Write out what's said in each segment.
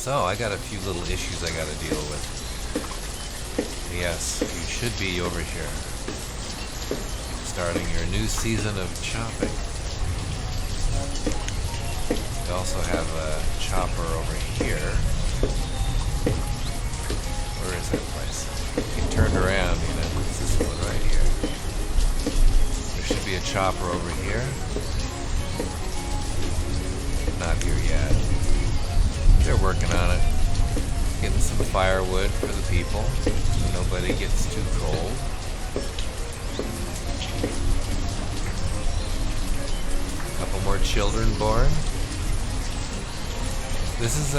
So, I got a few little issues I gotta deal with. Yes, you should be over here. Starting your new season of chopping. We also have a chopper over here. Where is that place? You turned around, you know, it's this one right here. There should be a chopper over here. Not here yet. They're working on it. Getting some firewood for the people so nobody gets too cold. A couple more children born. This is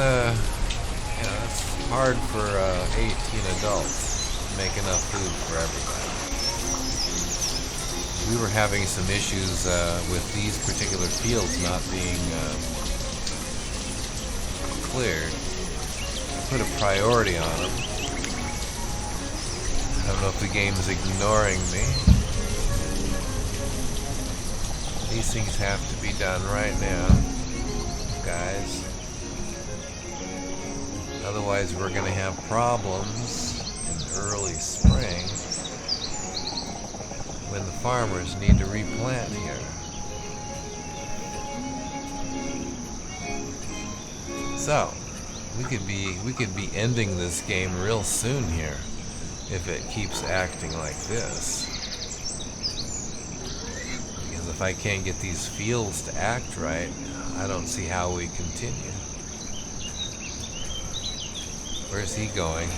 it's hard for 18 adults to make enough food for everybody. We were having some issues with these particular fields not being cleared. Put a priority on them. I don't know if the game is ignoring me. These things have to be done right now, guys. Otherwise we're going to have problems in early spring when the farmers need to replant here. So, we could be ending this game real soon here if it keeps acting like this. Because if I can't get these fields to act right, I don't see how we continue. Where's he going?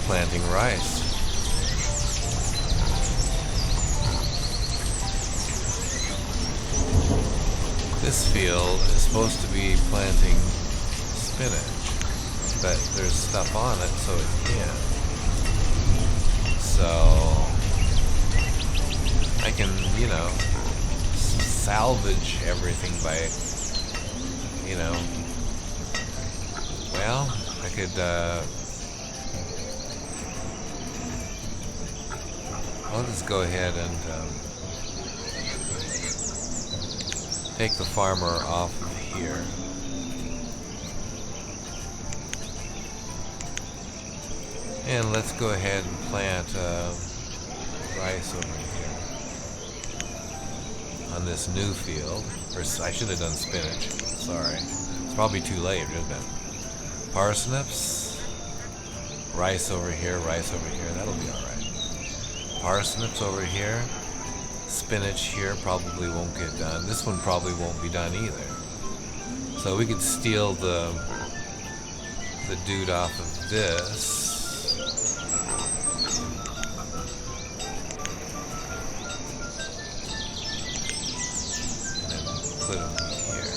Planting rice. This field is supposed to be planting spinach, but there's stuff on it, so it can't. So I can, salvage everything by, well, I could, I'll just go ahead and take the farmer off of here. And let's go ahead and plant rice over here on this new field. Or I should have done spinach. Sorry. It's probably too late, isn't it? Parsnips. Rice over here, rice over here. That'll be alright. Parsnips over here. Spinach here probably won't get done. This one probably won't be done either. So we could steal the dude off of this. And then put him here.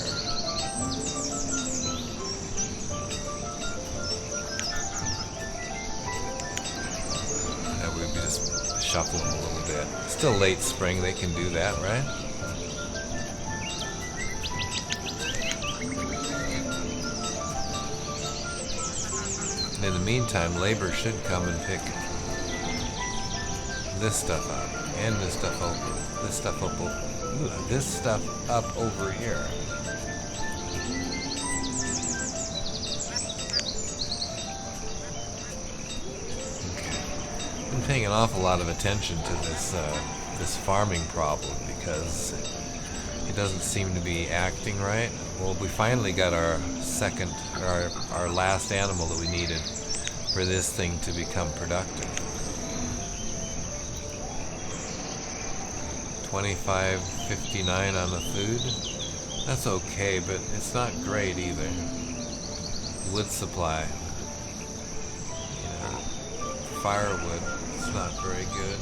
That would be just shuffle them a little bit. Still late spring, they can do that, right? And in the meantime, labor should come and pick this stuff up, and this stuff up over here. I'm paying an awful lot of attention to this farming problem because it doesn't seem to be acting right. Well, we finally got our last animal that we needed for this thing to become productive. 25.59 on the food. That's okay, but it's not great either. Wood supply. Firewood. It's not very good.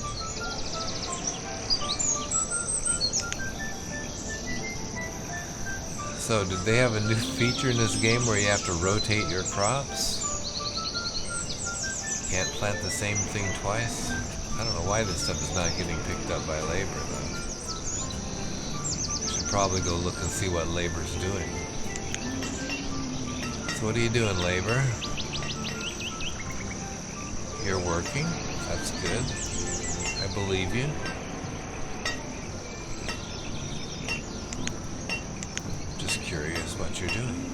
So, did they have a new feature in this game where you have to rotate your crops? Can't plant the same thing twice? I don't know why this stuff is not getting picked up by labor, though. I should probably go look and see what labor's doing. So what are you doing, labor? You're working. That's good. I believe you. Just curious what you're doing.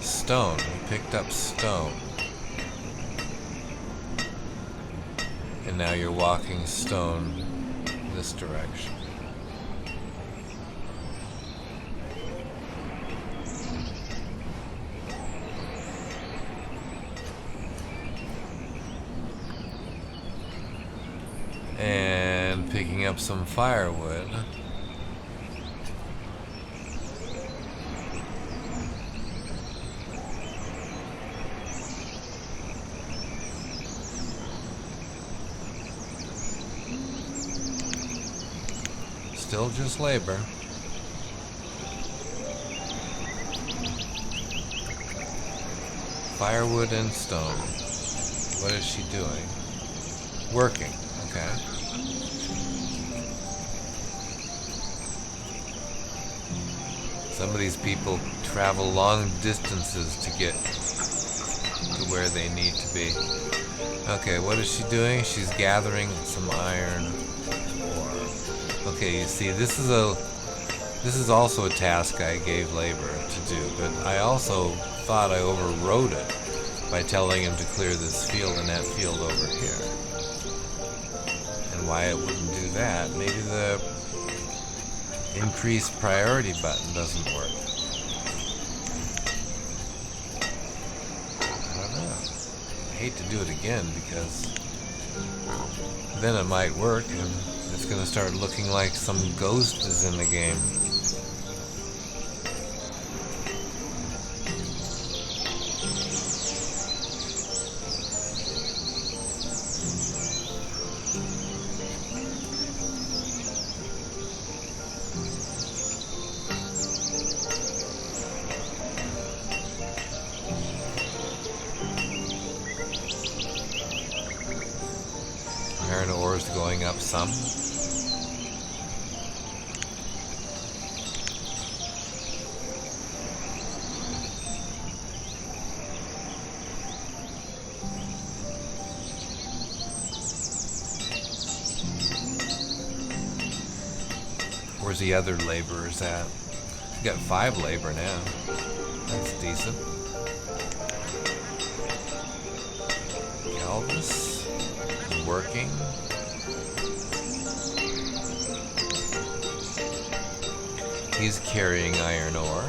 Stone. You picked up stone. And now you're walking stone this direction. And picking up some firewood. Still just labor. Firewood and stone. What is she doing? Working. Okay. Some of these people travel long distances to get to where they need to be. Okay, what is she doing? She's gathering some iron ore. Okay, you see, this is also a task I gave labor to do, but I also thought I overrode it by telling him to clear this field and that field over here. And why it wouldn't do that, maybe the increase priority button doesn't work. I don't know. I hate to do it again because then it might work and it's going to start looking like some ghost is in the game. Iron ore is going up some. Where's the other laborers at? We got 5 labor now. That's decent. Elvis is working. He's carrying iron ore.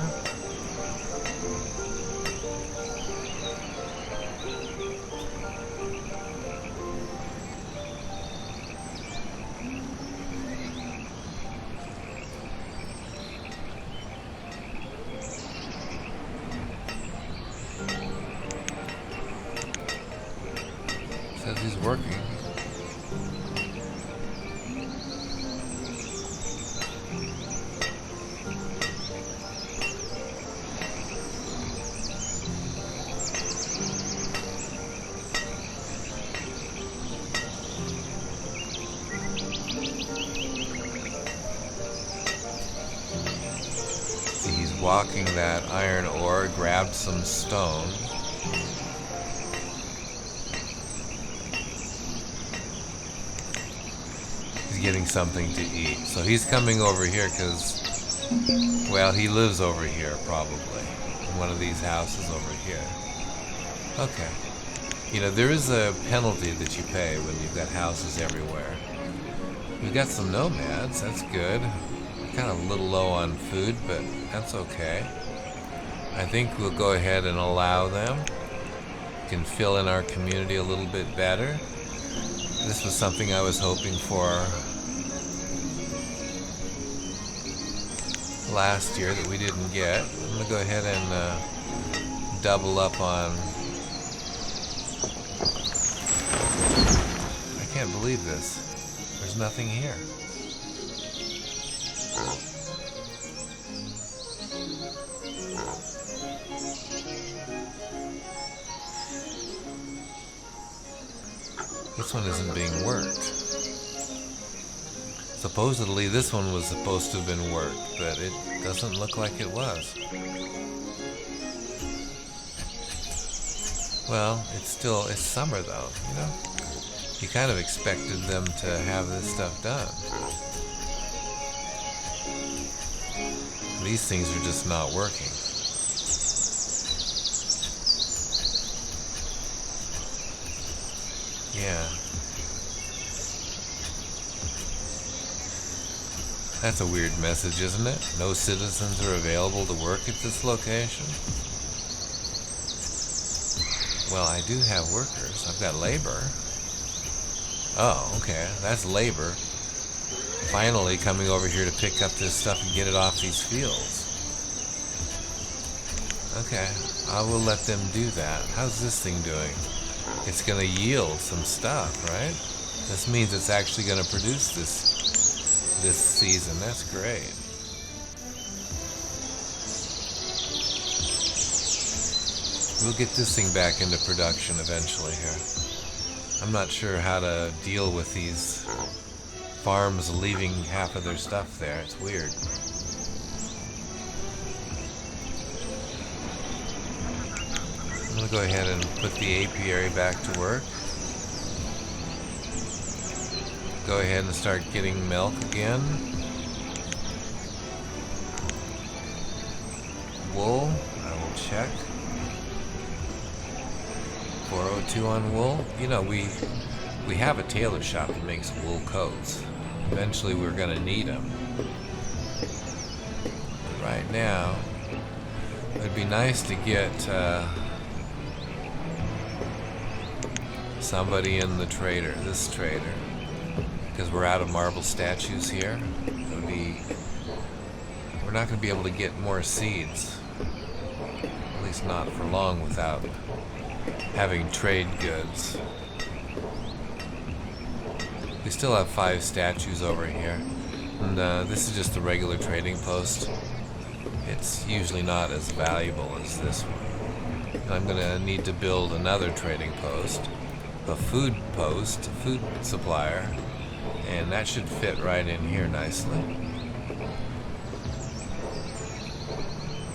Says he's working. See, he's walking that iron ore, grabbed some stone. Getting something to eat. So he's coming over here because, well, he lives over here probably, in one of these houses over here. Okay. You know, there is a penalty that you pay when you've got houses everywhere. We've got some nomads, that's good. Kind of a little low on food, but that's okay. I think we'll go ahead and allow them. Can fill in our community a little bit better. This was something I was hoping for last year that we didn't get. I'm going to go ahead and double up on... I can't believe this. There's nothing here. This one isn't being worked. Supposedly this one was supposed to have been worked, but it Doesn't look like it was. Well, it's summer though, you know? You kind of expected them to have this stuff done. These things are just not working. Yeah. That's a weird message, isn't it? No citizens are available to work at this location. Well, I do have workers. I've got labor. Oh, okay. That's labor. Finally coming over here to pick up this stuff and get it off these fields. Okay, I will let them do that. How's this thing doing? It's going to yield some stuff, right? This means it's actually going to produce this season. That's great. We'll get this thing back into production eventually here. I'm not sure how to deal with these farms leaving half of their stuff there. It's weird. I'm going to go ahead and put the apiary back to work. Go ahead and start getting milk again. Wool, I will check. 402 on wool. You know, we have a tailor shop that makes wool coats. Eventually we're going to need them. But right now, it would be nice to get somebody in the trader, this trader. Because we're out of marble statues here. We're not going to be able to get more seeds. At least not for long without having trade goods. We still have 5 statues over here. And this is just a regular trading post. It's usually not as valuable as this one. And I'm going to need to build another trading post. A food post, a food supplier. And that should fit right in here nicely.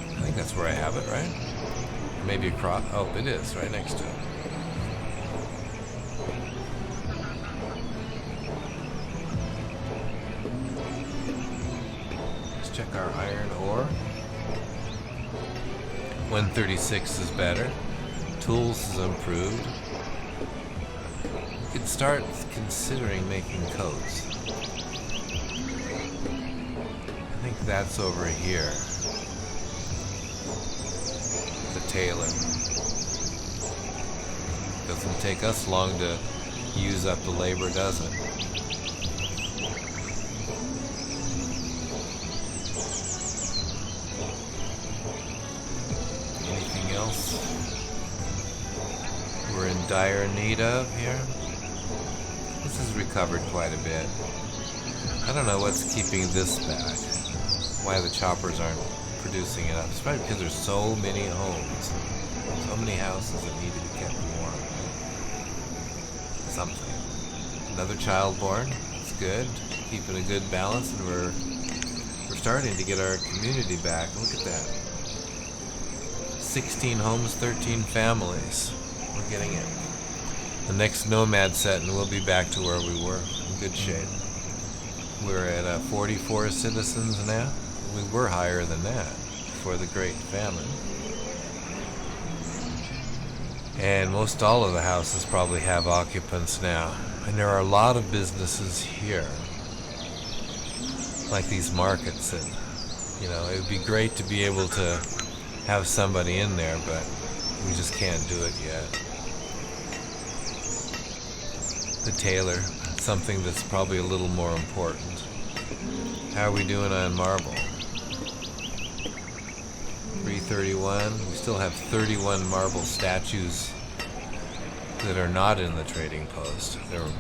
I think that's where I have it, right? Or maybe across. Oh, it is, right next to it. Let's check our iron ore. 136 is better. Tools is improved. We could start considering making coats. I think that's over here. The tailor. Doesn't take us long to use up the labor, does it? Anything else we're in dire need of here? This has recovered quite a bit. I don't know what's keeping this back. Why the choppers aren't producing enough. It's probably because there's so many homes. So many houses that need to be kept warm. Something. Another child born. It's good. Keeping a good balance, and we're starting to get our community back. Look at that. 16 homes, 13 families. We're getting it. The next nomad set, and we'll be back to where we were, in good shape. We're at 44 citizens now. We were higher than that before the Great Famine. And most all of the houses probably have occupants now. And there are a lot of businesses here, like these markets. And, you know, it would be great to be able to have somebody in there, but we just can't do it yet. The tailor, something that's probably a little more important. How are we doing on marble? 331. We still have 31 marble statues that are not in the trading post. They're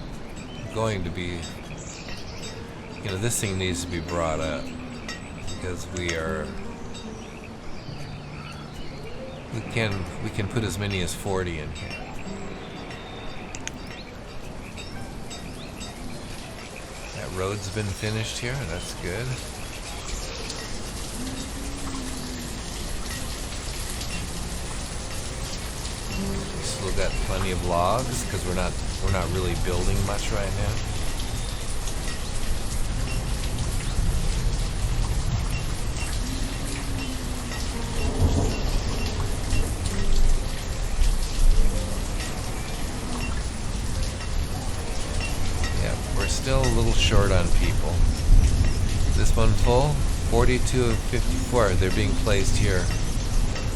going to be, you know, this thing needs to be brought up because we can put as many as 40 in here. That road's been finished here. That's good. still got plenty of logs because we're not really building much right now. Still a little short on people. This one full, 42 of 54. They're being placed here.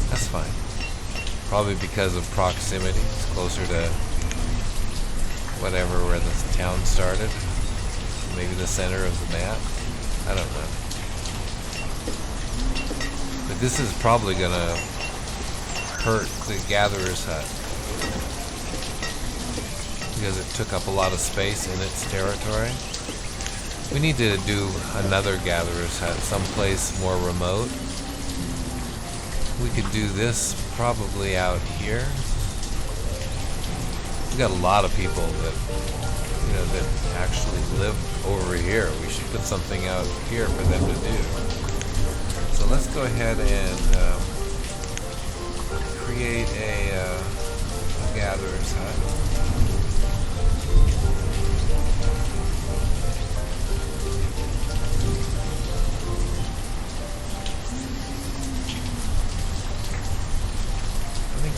That's fine. Probably because of proximity. It's closer to whatever where the town started. Maybe the center of the map. I don't know. But this is probably gonna hurt the gatherer's hut, because it took up a lot of space in its territory. We need to do another gatherer's hut, someplace more remote. We could do this probably out here. We've got a lot of people that, that actually live over here. We should put something out here for them to do. So let's go ahead and create a gatherer's hut.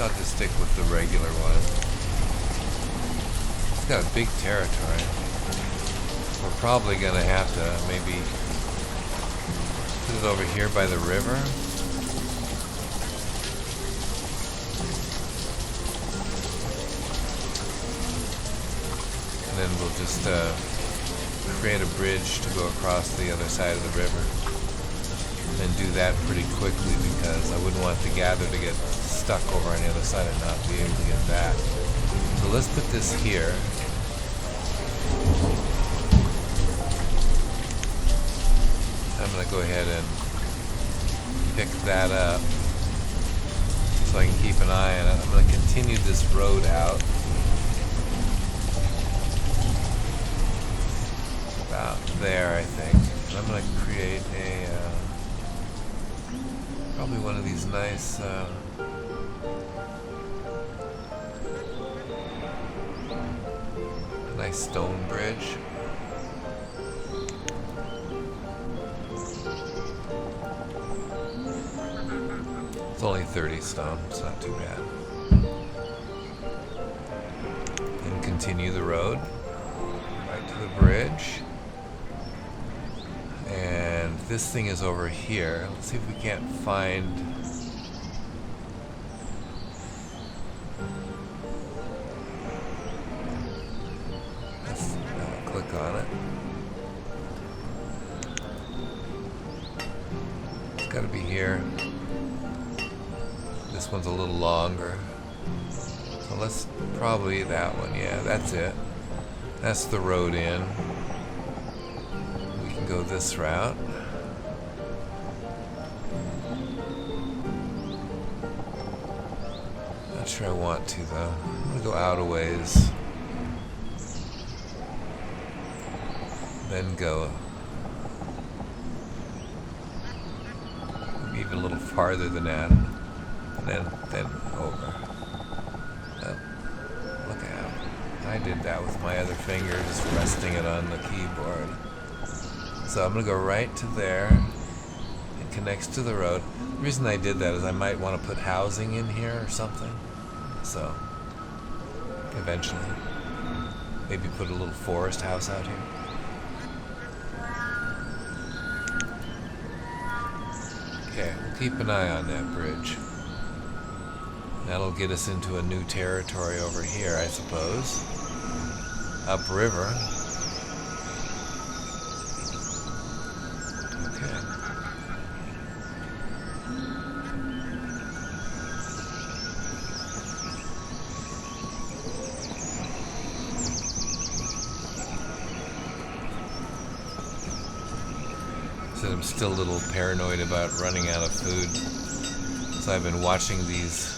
I'll just stick with the regular one. It's got a big territory. We're probably gonna have to maybe put it over here by the river. And then we'll just create a bridge to go across the other side of the river. And do that pretty quickly because I wouldn't want the gather to get stuck over on the other side and not be able to get back. So let's put this here. I'm going to go ahead and pick that up so I can keep an eye on it. I'm going to continue this road out about there, I think. And I'm going to create a probably one of these nice a nice stone bridge. It's only 30 stone, it's not too bad. And continue the road right to the bridge. And this thing is over here. Let's see if we can't find... Let's click on it. It's got to be here. This one's a little longer. So let's probably that one. Yeah, that's it. That's the road in. Go this route. Not sure I want to though. I'm gonna go out a ways. Then go maybe even a little farther than that. And then over. Oh, look out. I did that with my other finger, just resting it on the keyboard. So I'm going to go right to there. It connects to the road. The reason I did that is I might want to put housing in here or something. So, eventually. Maybe put a little forest house out here. Okay, we'll keep an eye on that bridge. That'll get us into a new territory over here, I suppose. Upriver. I'm still a little paranoid about running out of food, so I've been watching these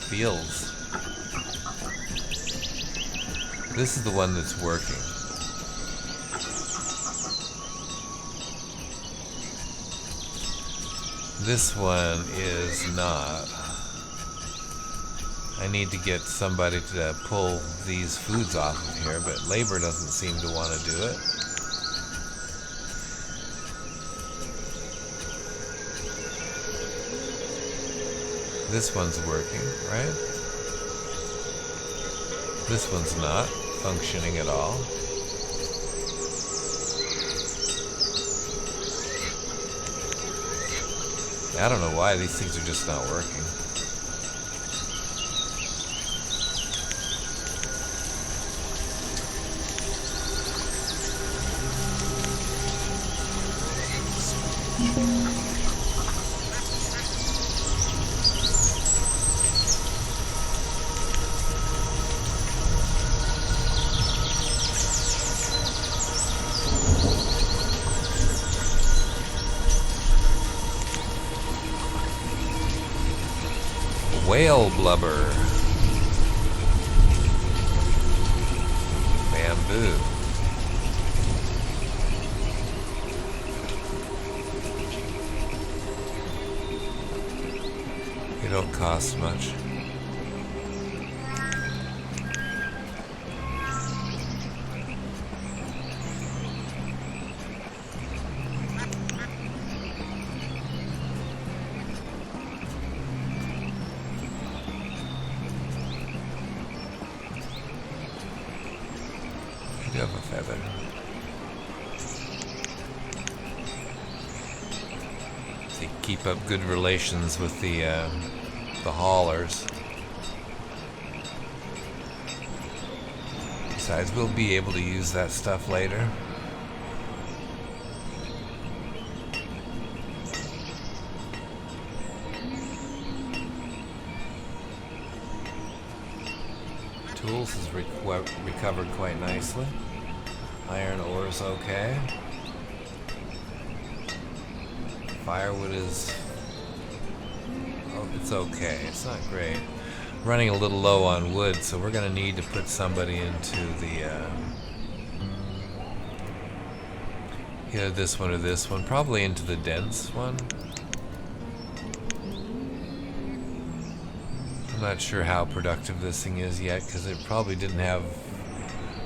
fields. This is the one that's working. This one is not. I need to get somebody to pull these foods off of here, but labor doesn't seem to want to do it. This one's working, right? This one's not functioning at all. I don't know why these things are just not working. Whale blubber. Bamboo. They don't cost much. Of a feather. They keep up good relations with the haulers. Besides, we'll be able to use that stuff later. Tools is recovered quite nicely. Iron ore is okay. Firewood is... oh, it's okay. It's not great. Running a little low on wood, so we're going to need to put somebody into the... either this one or this one. Probably into the dense one. I'm not sure how productive this thing is yet, because it probably didn't have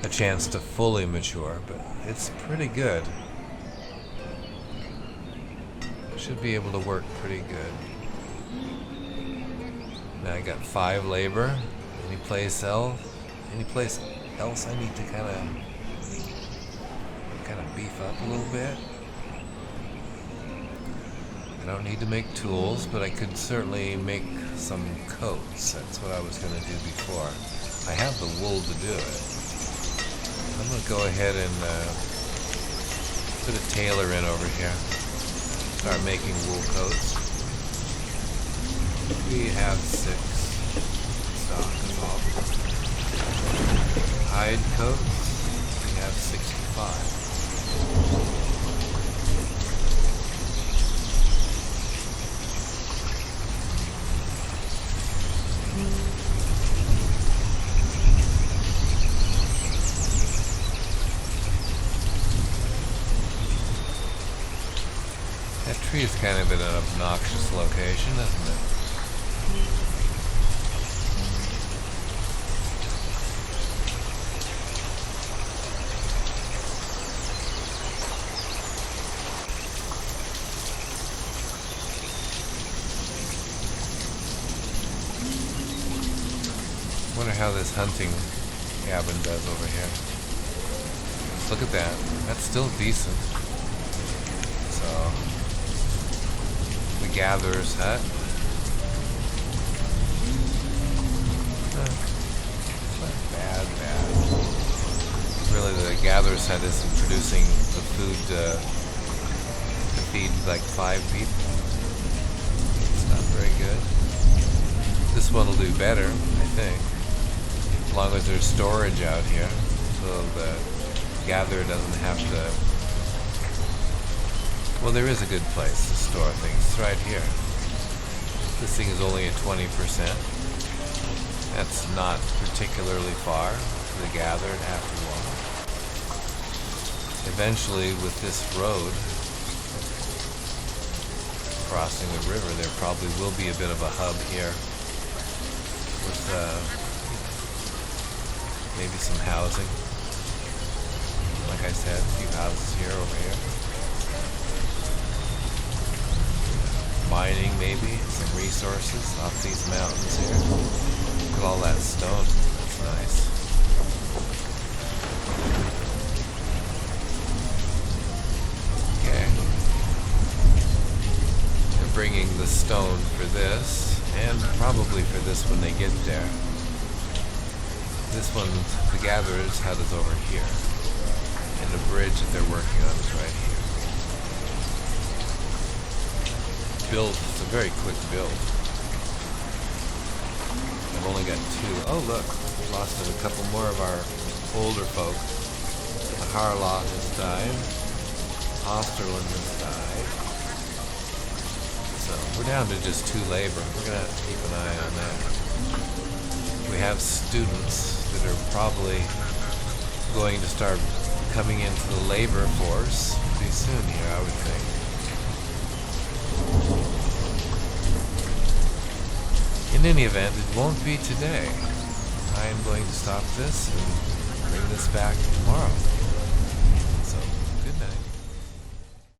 a chance to fully mature, but it's pretty good. Should be able to work pretty good. Now I got 5 labor. Any place else I need to kind of beef up a little bit. I don't need to make tools, but I could certainly make some coats. That's what I was going to do before. I have the wool to do it. I'm going to go ahead and put a tailor in over here. Start making wool coats. We have 6 stock of all. Hide coats, we have 65. That tree is kind of in an obnoxious location, isn't it? Wonder how this hunting cabin does over here. Let's look at that. That's still decent. So, the gatherer's hut. Not bad. Really, the gatherer's hut isn't producing the food to feed like 5 people. It's not very good. This one will do better, I think. As long as there's storage out here, so the gatherer doesn't have to... Well, there is a good place to store things. It's right here. This thing is only at 20%. That's not particularly far for the gatherer to have to walk. Eventually, with this road crossing the river, there probably will be a bit of a hub here. with maybe some housing. Like I said, a few houses here, over here. Mining maybe, some resources off these mountains here. Look at all that stone. That's nice. Okay. They're bringing the stone for this, and probably for this when they get there. This one, the gatherer's hut is over here. And the bridge that they're working on is right here. Build, it's a very quick build. I've only got 2. Oh look, we lost a couple more of our older folk. The Harlock has died. Osterland has died. So we're down to just 2 labor. We're gonna have to keep an eye on that. We have students that are probably going to start coming into the labor force pretty soon here, I would think. In any event, it won't be today. I am going to stop this and bring this back tomorrow.